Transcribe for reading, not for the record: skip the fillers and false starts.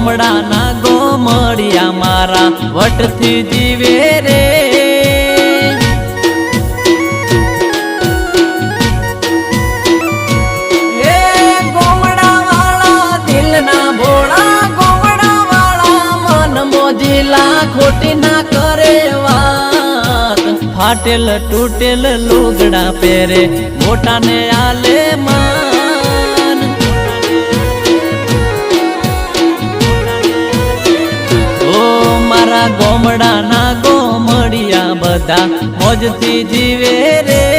ગોમડાના ગોમડિયા મારા વટથી જીવે રે ખોટી ના કરે વાત ફાટેલ તૂટેલ લુગડા પહેરે મોટા ને આલે માન ઓ મારા ગોમડાના ગોમડિયા બધા મોજથી જીવે રે